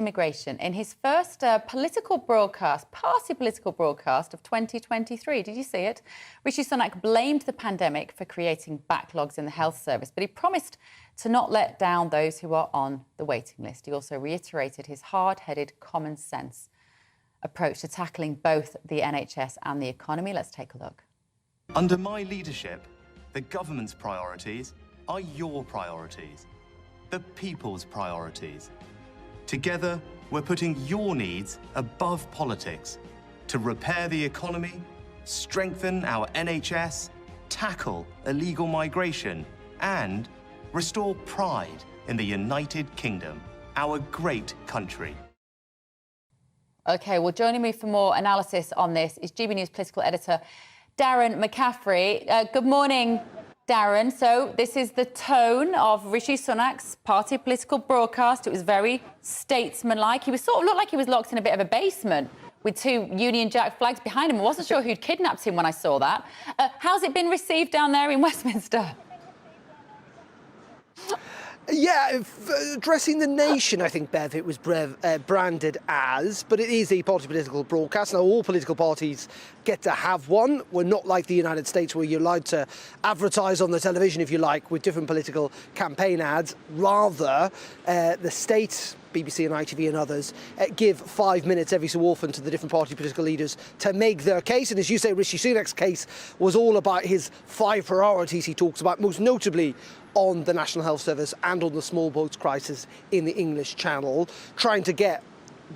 immigration in his first political broadcast, party political broadcast of 2023. Did you see it? Rishi Sunak blamed the pandemic for creating backlogs in the health service, but he promised to not let down those who are on the waiting list. He also reiterated his hard-headed, common-sense approach to tackling both the NHS and the economy. Let's take a look. Under my leadership, the government's priorities are your priorities, the people's priorities. Together, we're putting your needs above politics to repair the economy, strengthen our NHS, tackle illegal migration, and restore pride in the United Kingdom, our great country. OK, well, joining me for more analysis on this is gbnews political editor Darren McCaffrey. Good morning, Darren. So this is the tone of Rishi Sunak's party political broadcast. It was very statesmanlike. He was sort of looked like he was locked in a bit of a basement with two Union Jack flags behind him. I wasn't sure who'd kidnapped him when I saw that. How's it been received down there in Westminster? Yeah, addressing the nation, I think, Bev, it was branded as, but it is a party political broadcast. Now, all political parties get to have one. We're not like the United States where you're allowed to advertise on the television, if you like, with different political campaign ads. Rather, the state, BBC and ITV and others, give 5 minutes every so often to the different party political leaders to make their case. And as you say, Rishi Sunak's case was all about his 5 priorities he talks about, most notably on the National Health Service and on the small boats crisis in the English Channel, trying to get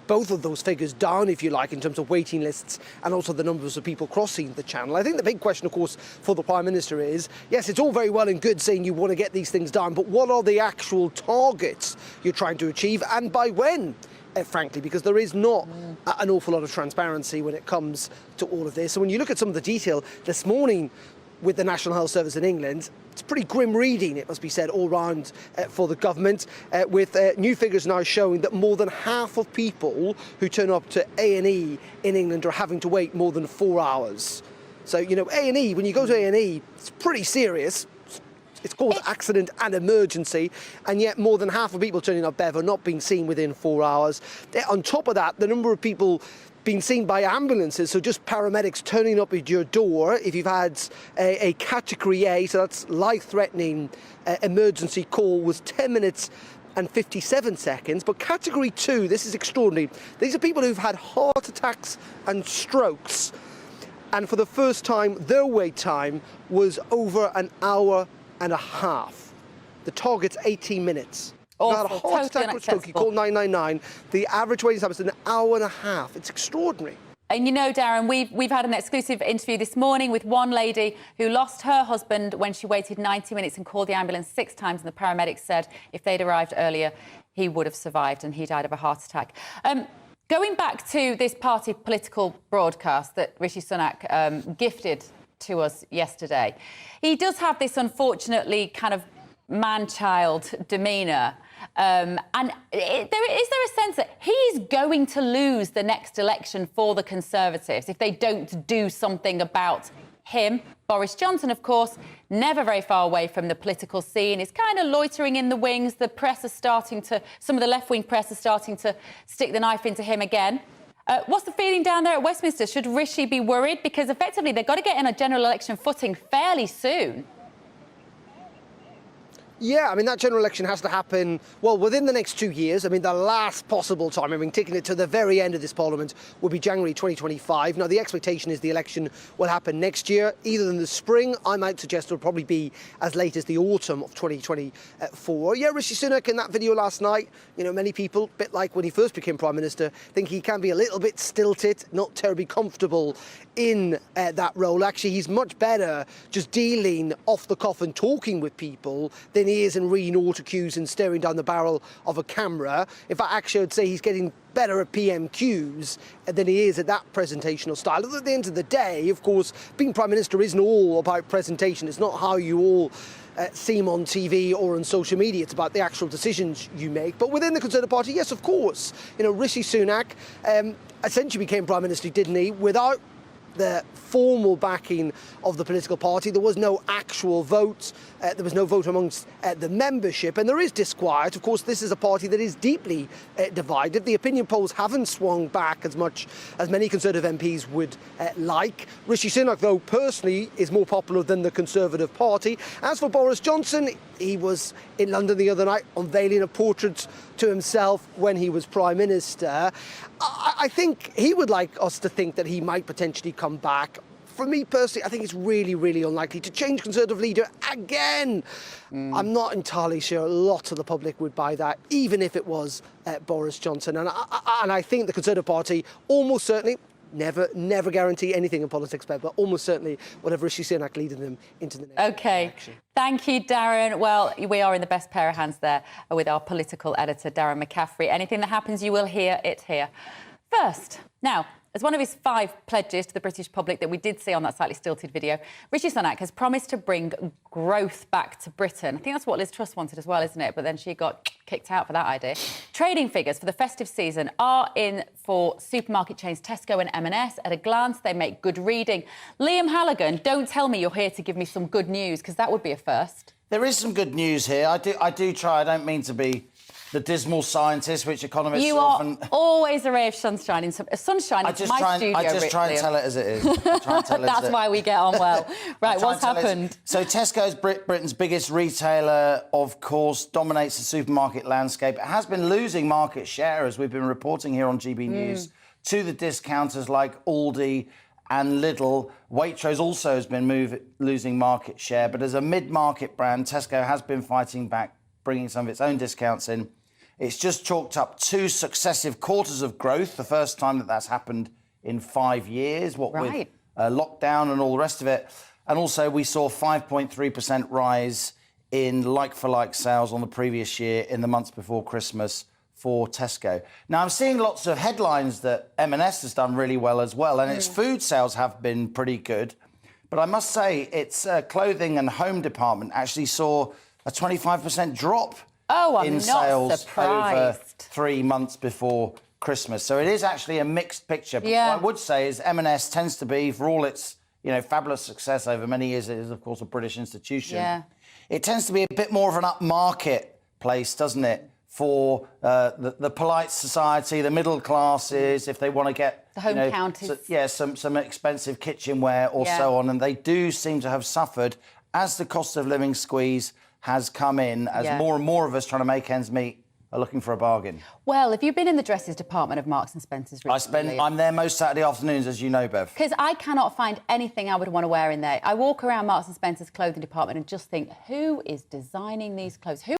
both of those figures down, if you like, in terms of waiting lists and also the numbers of people crossing the Channel. I think the big question, of course, for the Prime Minister is, yes, it's all very well and good saying you want to get these things down, but what are the actual targets you're trying to achieve and by when? Frankly, because there is not an awful lot of transparency when it comes to all of this. So when you look at some of the detail this morning with the National Health Service in England, it's pretty grim reading, it must be said, all round for the government, with new figures now showing that more than half of people who turn up to A&E in England are having to wait more than 4 hours. So, you know, A&E, when you go to A&E, it's pretty serious. It's called accident and emergency, and yet more than half of people turning up, Bev, are not being seen within 4 hours. On top of that, the number of people being seen by ambulances, so just paramedics turning up at your door if you've had a category A, so that's life-threatening emergency call, was 10 minutes and 57 seconds. But category 2, this is extraordinary. These are people who've had heart attacks and strokes, and for the first time, their wait time was over an hour and a half. The target's 18 minutes. You had a heart attack or a stroke, you call 999. The average waiting time is an hour and a half. It's extraordinary. And you know, Darren, we've had an exclusive interview this morning with one lady who lost her husband when she waited 90 minutes and called the ambulance 6 times, and the paramedics said if they'd arrived earlier, he would have survived, and he died of a heart attack. Going back to this party political broadcast that Rishi Sunak gifted to us yesterday, he does have this unfortunately kind of man-child demeanour. And is there a sense that he's going to lose the next election for the Conservatives if they don't do something about him? Boris Johnson, of course, never very far away from the political scene, is kind of loitering in the wings. The press are starting to, some of the left-wing press are starting to stick the knife into him again. What's the feeling down there at Westminster? Should Rishi be worried? Because effectively they've got to get in a general election footing fairly soon. Yeah, I mean, that general election has to happen, well, within the next 2 years. I mean, the last possible time, I mean, taking it to the very end of this Parliament, will be January 2025. Now, the expectation is the election will happen next year, either in the spring. I might suggest it'll probably be as late as the autumn of 2024. Yeah, Rishi Sunak in that video last night, you know, many people, a bit like when he first became Prime Minister, think he can be a little bit stilted, not terribly comfortable in that role. Actually, he's much better just dealing off the cuff and talking with people than he is in reading auto cues and staring down the barrel of a camera. In fact, actually, I'd say he's getting better at PMQs than he is at that presentational style. At the end of the day, of course, being Prime Minister isn't all about presentation. It's not how you all seem on TV or on social media. It's about the actual decisions you make. But within the Conservative Party, yes, of course, you know, Rishi Sunak essentially became Prime Minister, didn't he, without the formal backing of the political party. There was no actual vote. There was no vote amongst the membership, and there is disquiet. Of course, this is a party that is deeply divided. The opinion polls haven't swung back as much as many Conservative MPs would like. Rishi Sunak, though, personally is more popular than the Conservative Party. As for Boris Johnson, he was in London the other night unveiling a portrait to himself when he was Prime Minister. I think he would like us to think that he might potentially come back. For me personally, I think it's really, really unlikely to change Conservative leader again. I'm not entirely sure a lot of the public would buy that, even if it was Boris Johnson. And I think the Conservative Party almost certainly, never guarantee anything in politics, but almost certainly whatever Rishi Sunak leading them into the next election. Thank you, Darren. Well, we are in the best pair of hands there with our political editor, Darren McCaffrey. Anything that happens, you will hear it here first. Now, as one of his 5 pledges to the British public that we did see on that slightly stilted video, Rishi Sunak has promised to bring growth back to Britain. I think that's what Liz Truss wanted as well, isn't it? But then she got kicked out for that idea. Trading figures for the festive season are in for supermarket chains Tesco and M&S. At a glance, they make good reading. Liam Halligan, don't tell me you're here to give me some good news, because that would be a first. There is some good news here. I do try. I don't mean to be the dismal scientist, which economists you often... are always a ray of sunshine in my studio. I just try and tell it as it is. That's why we get on well. Right, what's happened? So Tesco's Britain's biggest retailer, of course, dominates the supermarket landscape. It has been losing market share, as we've been reporting here on GB News, to the discounters like Aldi and Lidl. Waitrose also has been losing market share, but as a mid-market brand, Tesco has been fighting back, bringing some of its own discounts in. It's just chalked up 2 successive quarters of growth, the first time that that's happened in 5 years, with lockdown and all the rest of it. And also we saw 5.3% rise in like-for-like sales on the previous year in the months before Christmas for Tesco. Now, I'm seeing lots of headlines that M&S has done really well as well, and its food sales have been pretty good. But I must say, its clothing and home department actually saw a 25% drop in sales over 3 months before Christmas. So it is actually a mixed picture. But what I would say is M&S tends to be, for all its fabulous success over many years, it is, of course, a British institution. It tends to be a bit more of an upmarket place, doesn't it, for the polite society, the middle classes, if they want to get... The home counties. Some expensive kitchenware or so on. And they do seem to have suffered as the cost of living squeeze has come in, as more and more of us trying to make ends meet are looking for a bargain. Well, have you been in the dresses department of Marks and Spencer's recently? I'm there most Saturday afternoons, as you know, Bev. Because I cannot find anything I would want to wear in there. I walk around Marks and Spencer's clothing department and just think, who is designing these clothes? Who